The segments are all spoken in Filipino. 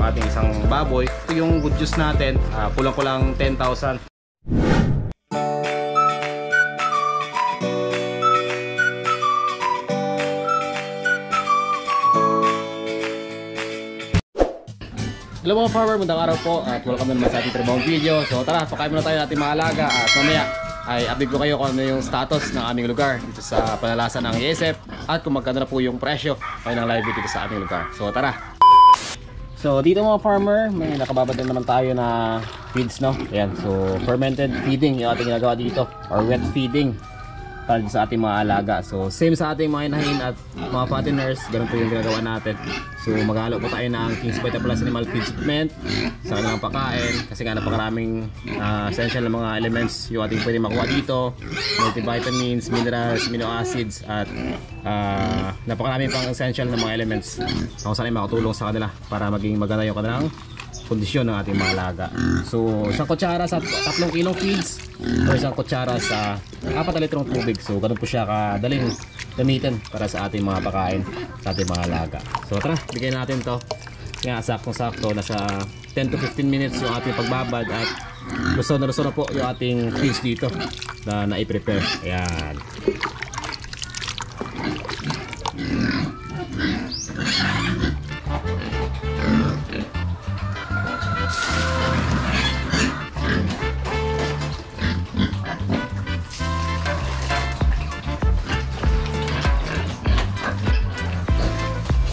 ating isang baboy. Ito yung good juice natin, kulang-kulang 10,000. Hello mga farmer, magandang araw po at welcome naman sa ating trabahong video. So tara, pakain muna tayo natin mga alaga at mamaya ay update ko kayo kung ano yung status ng aming lugar dito sa panalasan ng ESF at kung magkano na po yung presyo ay ng live dito sa aming lugar. So tara! So dito mga farmer, may nakababad na naman tayo na feeds, no? Ayan, so fermented feeding yung ating ginagawa dito or wet feeding para sa ating mga alaga. So same sa ating mga inahin at mga fatteners, ganun po yung ginagawa natin. So maghalo po tayo ng King's Vita Plus Animal Feed Supplement sa kanilang pagkain kasi nga napakaraming essential na mga elements yung ating pwede makuha dito, multivitamins, minerals, amino acids at napakaraming pang essential na mga elements kung saan ay makatulong sa kanila para maging maganda yung kanilang kondisyon ng ating mga alaga. So isang kutsara sa 3 kilong feeds o isang kutsara sa 4 litrong tubig. So ganun po siya kadaling gamitin para sa ating mga pagkain sa ating mga alaga. So tara, bigyan natin to. Nga saktong-sakto, nasa 10 to 15 minutes yung ating pagbabad at luso na po yung ating feeds dito na nai-prepare. Ayan.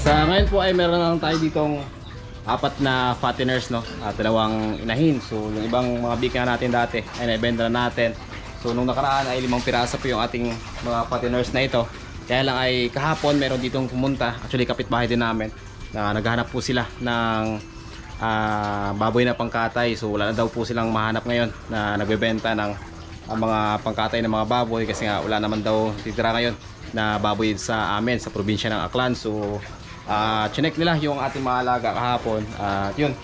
Sa ngayon po ay meron lang tayo ditong 4 na fatteners, no? At 2 inahin. So yung ibang mga bika natin dati ay naibenta na natin. So nung nakaraan ay 5 piraso po yung ating mga fatteners na ito. Kaya lang ay kahapon meron ditong pumunta, actually kapitbahay din namin, na naghahanap po sila ng baboy na pangkatay. So wala na daw po silang mahanap ngayon na nagbebenta ng mga pangkatay ng mga baboy kasi nga wala naman daw titira ngayon na baboy sa amin sa probinsya ng Aklan. So chinek nila yung ating mga alaga kahapon at yun,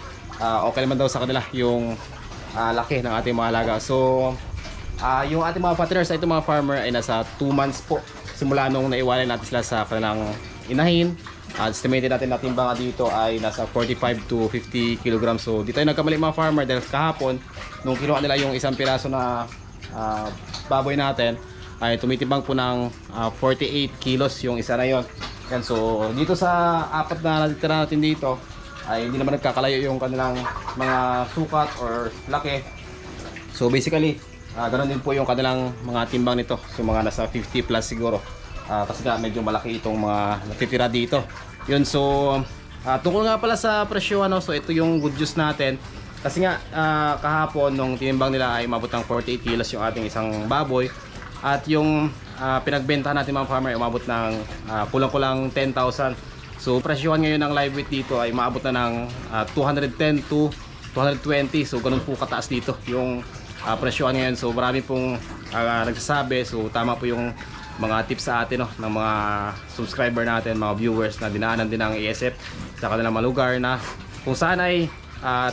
okay naman daw sa kanila yung laki ng ating mga alaga. So yung ating mga fatteners, itong mga farmer ay nasa 2 months po simula nung naiwalay natin sila sa kanilang inahin. Estimated natin banga dito ay nasa 45 to 50 kg. So dito ay nagkamali mga farmer dahil kahapon nung kinuha nila yung isang piraso na baboy natin ay tumitimbang po ng 48 kilos yung isa na yon. Yan, so dito sa 4 na natitira natin dito ay hindi naman nagkakalayo yung kanilang mga sukat or laki. So basically ganoon din po yung kanilang mga timbang nito, so mga nasa 50 plus siguro kasi nga medyo malaki itong mga natitira dito. Yun, so tungkol nga pala sa presyo, ano, so ito yung good juice natin kasi nga kahapon nung tinimbang nila ay umabot ng 48 kilos yung ating isang baboy at yung pinagbentahan natin mga farmer ay umabot ng kulang-kulang 10,000. So presyohan ngayon ng live weight dito ay umabot na ng 210 to 220. So ganun po kataas dito yung presyohan ngayon. So marami pong nagsasabi, so tama po yung mga tips sa atin, no, ng mga subscriber natin, mga viewers na dinaanan din ng ESF sa kanilang mga lugar na kung saan ay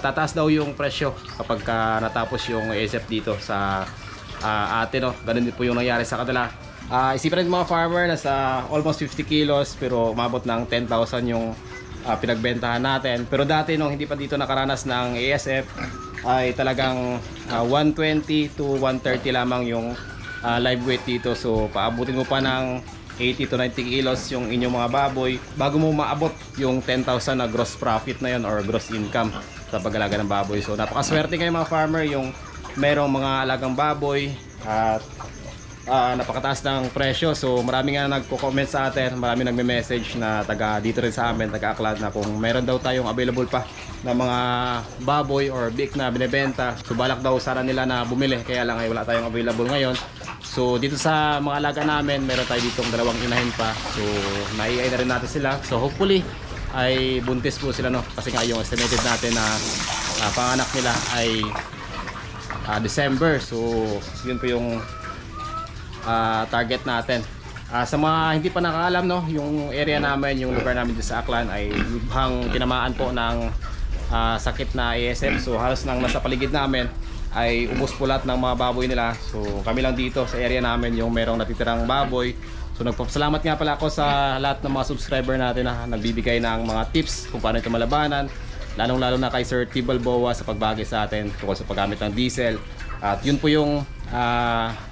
tataas daw yung presyo kapag natapos yung ESF dito sa atin, no. Ganun din po yung nangyari sa kanila. Isipin natin mga farmer na sa almost 50 kilos pero umabot ng 10,000 yung pinagbentahan natin. Pero dati nung hindi pa dito nakaranas ng ESF ay talagang 120 to 130 lamang yung live weight dito. So paabutin mo pa ng 80 to 90 kilos yung inyong mga baboy bago mo maabot yung 10,000 na gross profit na yon or gross income sa pag-alaga ng baboy. So napakaswerte kayo mga farmer yung merong mga alagang baboy at napakataas ng presyo. So marami nga nagko-comment sa atin, marami nagme-message na taga dito rin sa amin, taga Aklan, na kung meron daw tayong available pa na mga baboy or big na binebenta. So balak daw sana nila na bumili, kaya lang ay wala tayong available ngayon. So dito sa mga alaga namin, meron tayo ditong 2 inahin pa. So naiay na rin natin sila. So hopefully ay buntis po sila, no, kasi nga yung estimated natin na panganak nila ay December. So yun po yung target natin. Sa mga hindi pa nakakaalam, no, yung area namin, yung lugar namin dito sa Aklan ay lubhang tinamaan po ng sakit na ESF. So halos nang nasa paligid namin ay ubos po lahat ng mga baboy nila. So kami lang dito sa area namin yung merong natitirang baboy. So nagpapasalamat nga pala ako sa lahat ng mga subscriber natin na nagbibigay ng mga tips kung paano ito malabanan. lalong-lalo na kay Sir T. Balboa sa pagbagay sa atin tungkol sa paggamit ng diesel. At yun po yung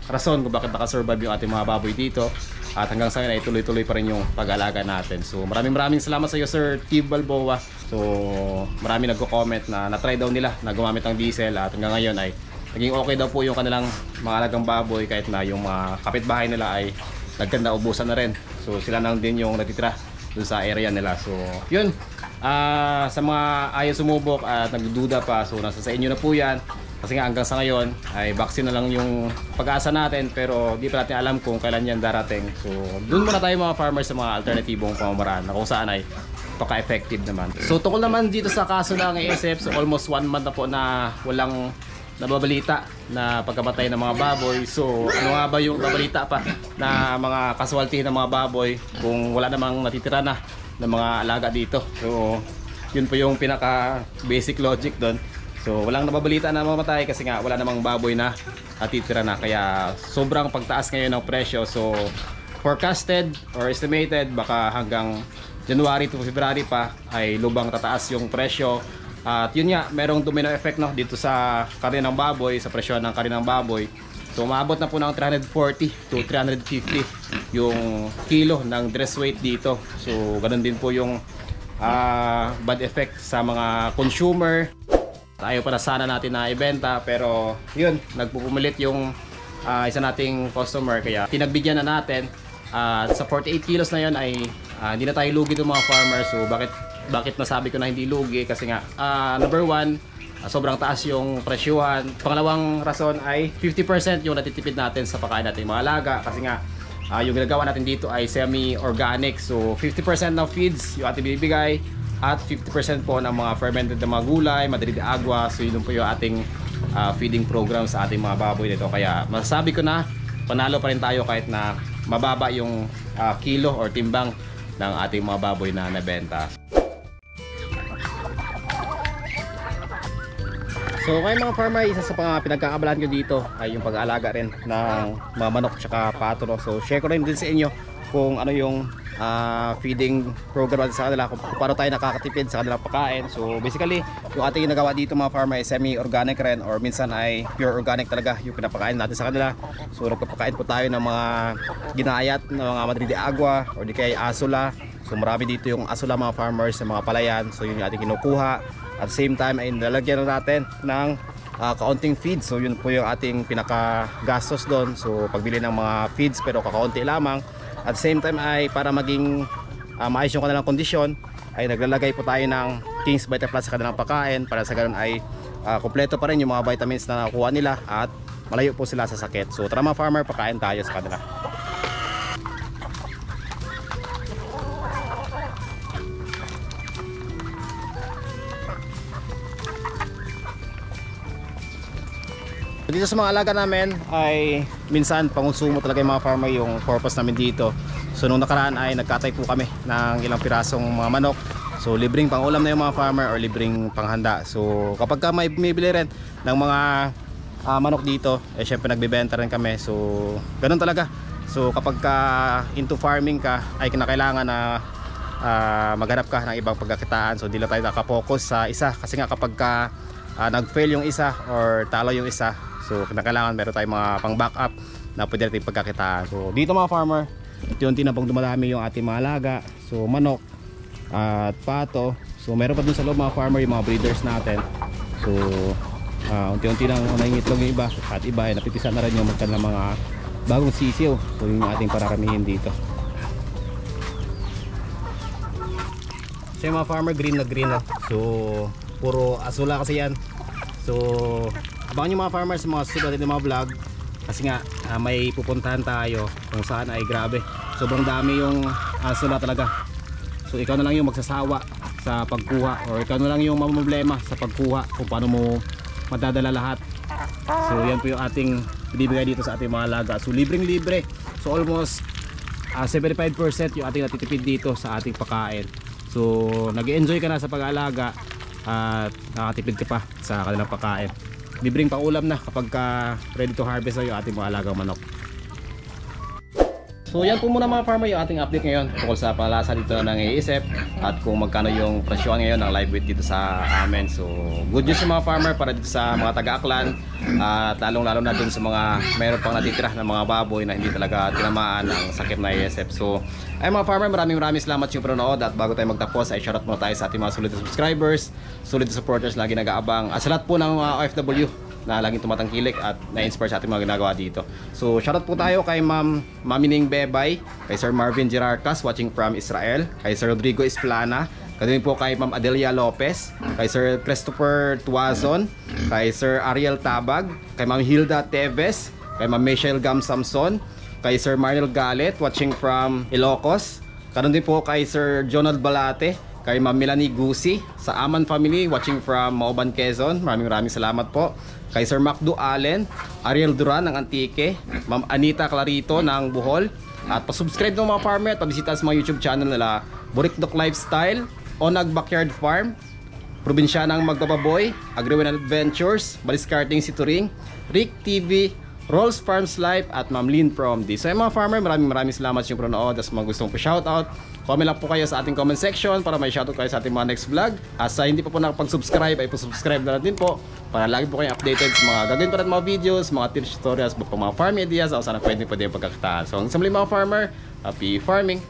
rason kung bakit nakasurvive yung ating mga baboy dito. At hanggang sa ngayon ay tuloy-tuloy pa rin yung pag-alaga natin. So maraming salamat sa iyo, Sir T. Balboa. So marami nagko-comment na na-try daw nila na gumamit ng diesel at hanggang ngayon ay naging okay daw po yung kanilang mga alagang baboy kahit na yung mga kapitbahay nila ay nagkanda ubusan na rin. So sila na din yung natitira dun sa area nila. So yun, sa mga ayaw sumubok at nagdududa pa, so nasa sa inyo na po yan. Kasi nga hanggang sa ngayon ay vaccine na lang yung pag-asa natin, pero di pa natin alam kung kailan yan darating. So dun muna tayo mga farmers sa mga alternatibong pamamaraan na kung saan ay paka-effective naman. So tungkol naman dito sa kaso ng ASF, so almost 1 month na po na walang nababalita na pagkamatay ng mga baboy. So ano nga ba yung babalita pa na mga casualty ng mga baboy kung wala namang natitira na ng mga alaga dito? So yun po yung pinaka basic logic doon. So walang nababalita na mamatay kasi nga wala namang baboy na natitira na, kaya sobrang pagtaas ngayon ng presyo. So forecasted or estimated baka hanggang January to February pa ay lubang tataas yung presyo. At yun nga, merong domino effect no, dito sa karne ng baboy, sa presyo ng karne ng baboy. So umabot na po ng 340 to 350 yung kilo ng dress weight dito. So ganun din po yung bad effect sa mga consumer. Ayaw para sana natin na ibenta, pero yun, nagpupumilit yung isa nating customer, kaya pinagbigyan na natin. Sa 48 kilos na yun ay hindi na tayo lugi ng mga farmers. So bakit nasabi ko na hindi lugi? Kasi nga number one, sobrang taas yung presyuhan. Pangalawang rason ay 50% yung natitipid natin sa pagkain natin mga alaga, kasi nga yung ginagawa natin dito ay semi-organic. So 50% ng feeds yung ating bibigay at 50% po ng mga fermented na mga gulay, madrid de agua. So yun po yung ating feeding program sa ating mga baboy dito. Kaya masasabi ko na panalo pa rin tayo kahit na mababa yung kilo or timbang ng ating mga baboy na nabenta. So kayo mga farmer, isa sa mga pinagkakabalan ko dito ay yung pag-aalaga rin ng mga manok tsaka pato. So share ko rin din sa inyo kung ano yung feeding program sa kanila, kung paano tayo nakakatipid sa kanilang pagkain. So basically yung ating ginagawa dito mga farmer ay semi-organic rin, or minsan ay pure organic talaga yung pinapakain natin sa kanila. So nagpapakain po tayo ng mga ginayat ng mga madrid de agua or di kaya asula. So marami dito yung asula mga farmers sa mga palayan. So yun yung ating kinukuha. At the same time ay nalagyan na natin ng kaunting feeds. So yun po yung ating pinaka gastos doon. So pagbili ng mga feeds pero kakaunti lamang. At the same time ay para maging maayos yung kanilang kondisyon ay naglalagay po tayo ng King's Vita Plus sa kanilang pagkain, para sa ganun ay kompleto pa rin yung mga vitamins na nakuha nila at malayo po sila sa sakit. So tara mga farmer, pakain tayo sa kanila. Dito sa mga alaga namin ay minsan pangonsumo talaga yung mga farmer yung purpose namin dito. So nung nakaraan ay nagkatay po kami ng ilang pirasong mga manok. So libreng pangulam na yung mga farmer or libreng panghanda. So kapag ka may bili rin ng mga manok dito, eh syempre nagbebenta rin kami. So ganun talaga. So kapag ka into farming ka ay kinakailangan na maghanap ka ng ibang pagkakitaan. So hindi lang tayo nakapokus sa isa, kasi nga kapag ka nag-fail yung isa or talo yung isa, so kailangan meron tayong mga pang backup na pwede natin pagkakitaan. So dito mga farmer, unti-unti na pong dumadami yung ating mga alaga. So manok at pato. So meron pa dun sa loob mga farmer yung mga breeders natin. So unti-unti lang nangingitlog yung iba, at iba ay napipisa na rin yung magkano ng mga bagong sisiw. So yun yung ating pararamihin dito. So yung mga farmer, green na green. So puro asula kasi yan. So abangan nyo mga farmers sa mga susunod natin mga vlog, kasi nga may pupuntahan tayo kung saan ay grabe, sobrang dami yung asula talaga. So ikaw na lang yung magsasawa sa pagkuha, or ikaw na lang yung mamumblema sa pagkuha kung paano mo madadala lahat. So yan po yung ating binibigay dito sa ating mga alaga. So libreng libre. So almost 75% yung ating natitipid dito sa ating pagkain. So nag-enjoy ka na sa pag-aalaga at nakatipid ka pa sa kanilang pagkain. Libreng pangulam na kapag ready to harvest na yung ating mga alagang manok. So yan po muna mga farmer yung ating update ngayon tungkol sa palasa dito ng ASF at kung magkano yung presyo ngayon ng live weight dito sa amin. So good news yung mga farmer para dito sa mga taga-Aklan at lalong-lalo na dun sa mga mayroon pang natitira ng mga baboy na hindi talaga tinamaan ng sakit na ASF. So ay mga farmer, maraming salamat yung panonood at bago tayo magtapos ay shoutout muna tayo sa ating mga sulit na subscribers, sulit na supporters lagi nag-aabang at sa lahat po ng mga OFW na laging tumatangkilik at na-inspire sa ating mga ginagawa dito. So shoutout po tayo kay Mami Ning Bebay, kay Sir Marvin Girarcas watching from Israel, kay Sir Rodrigo Esplana, kami po kay Ma'am Adelia Lopez, kay Sir Christopher Tuazon, kay Sir Ariel Tabag, kay Ma'am Hilda Teves, kay Ma'am Michelle Gam Samson, kay Sir Marnel Galet watching from Ilocos, kanon din po kay Sir Jonald Balate, kay Ma'am Melanie Gusi sa Aman family watching from Mauban, Quezon. Maraming salamat po. Kay Sir Macdo Allen, Ariel Duran ng Antique, Ma'am Anita Clarito ng Bohol. At pa-subscribe ng mga farmer at pabisita sa mga YouTube channel nila Burikdok Lifestyle, Onag Backyard Farm, Probinsya ng Magbababoy, Agriwen Adventures, Baliskarting Situring, Rick TV, Rolls Farms Life at Ma'am Lynn from D. So yung mga farmer, maraming salamat sa inyong panonood. At mga gustong pa-shoutout, comment lang po kayo sa ating comment section para may shoutout kayo sa ating mga next vlog. At sa hindi pa po nakapag-subscribe ay po-subscribe na din po para lagi po kayong updated sa mga gagawin pa rin mga videos, mga tips, tutorials, mga farm ideas o sana pwede pagkakitaan. So hanggang sa muli mga farmer, happy farming!